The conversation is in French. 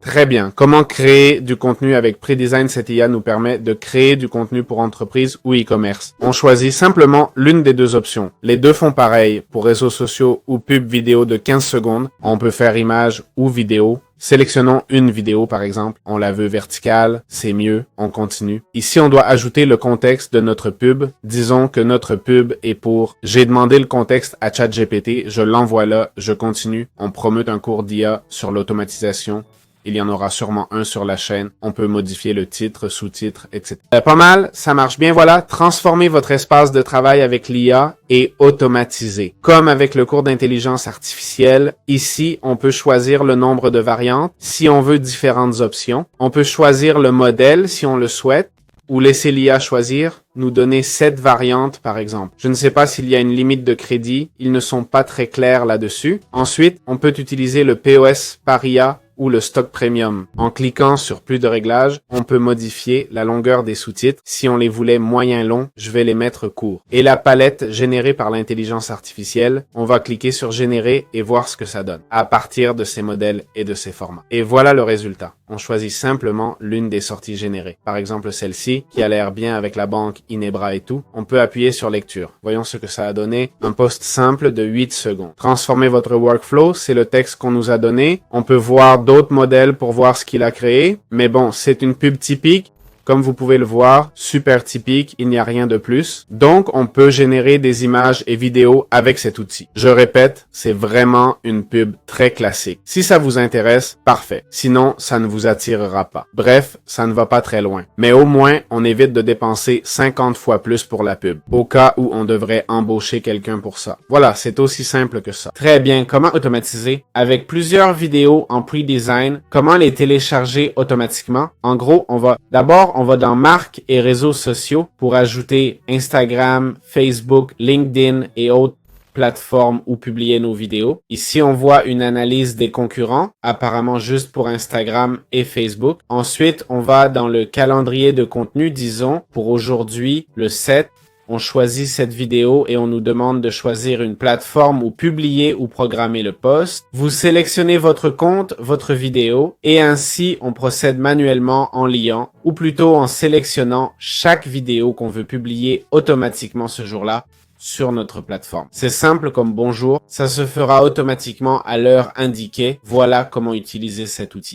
Très bien. Comment créer du contenu avec Predesign? Cette IA nous permet de créer du contenu pour entreprise ou e-commerce. On choisit simplement l'une des deux options. Les deux font pareil pour réseaux sociaux ou pub vidéo de 15 secondes. On peut faire image ou vidéo. Sélectionnons une vidéo par exemple. On la veut verticale, c'est mieux. On continue. Ici, on doit ajouter le contexte de notre pub. Disons que notre pub est pour « J'ai demandé le contexte à ChatGPT, je l'envoie là, je continue ». On promeut un cours d'IA sur l'automatisation. Il y en aura sûrement un sur la chaîne. On peut modifier le titre, sous-titre, etc. Pas mal, ça marche bien. Voilà, transformez votre espace de travail avec l'IA et automatisez. Comme avec le cours d'intelligence artificielle, ici, on peut choisir le nombre de variantes si on veut différentes options. On peut choisir le modèle si on le souhaite ou laisser l'IA choisir, nous donner 7 variantes par exemple. Je ne sais pas s'il y a une limite de crédit, ils ne sont pas très clairs là-dessus. Ensuite, on peut utiliser le POS par IA ou le stock premium. En cliquant sur plus de réglages, on peut modifier la longueur des sous-titres. Si on les voulait moyen longs, je vais les mettre courts. Et la palette générée par l'intelligence artificielle, on va cliquer sur générer et voir ce que ça donne à partir de ces modèles et de ces formats. Et voilà le résultat. On choisit simplement l'une des sorties générées. Par exemple celle-ci, qui a l'air bien avec la banque Inebra et tout. On peut appuyer sur lecture. Voyons ce que ça a donné. Un post simple de 8 secondes. Transformer votre workflow, c'est le texte qu'on nous a donné. On peut voir d'autres modèles pour voir ce qu'il a créé. Mais bon, c'est une pub typique. Comme vous pouvez le voir, super typique, il n'y a rien de plus. Donc, on peut générer des images et vidéos avec cet outil. Je répète, c'est vraiment une pub très classique. Si ça vous intéresse, parfait. Sinon, ça ne vous attirera pas. Bref, ça ne va pas très loin. Mais au moins, on évite de dépenser 50 fois plus pour la pub, au cas où on devrait embaucher quelqu'un pour ça. Voilà, c'est aussi simple que ça. Très bien, comment automatiser? Avec plusieurs vidéos en pre-design, comment les télécharger automatiquement? En gros, on va dans marques et réseaux sociaux pour ajouter Instagram, Facebook, LinkedIn et autres plateformes où publier nos vidéos. Ici, on voit une analyse des concurrents, apparemment juste pour Instagram et Facebook. Ensuite, on va dans le calendrier de contenu, disons, pour aujourd'hui, le 7. On choisit cette vidéo et on nous demande de choisir une plateforme où publier ou programmer le post. Vous sélectionnez votre compte, votre vidéo et ainsi on procède manuellement en liant ou plutôt en sélectionnant chaque vidéo qu'on veut publier automatiquement ce jour-là sur notre plateforme. C'est simple comme bonjour, ça se fera automatiquement à l'heure indiquée. Voilà comment utiliser cet outil.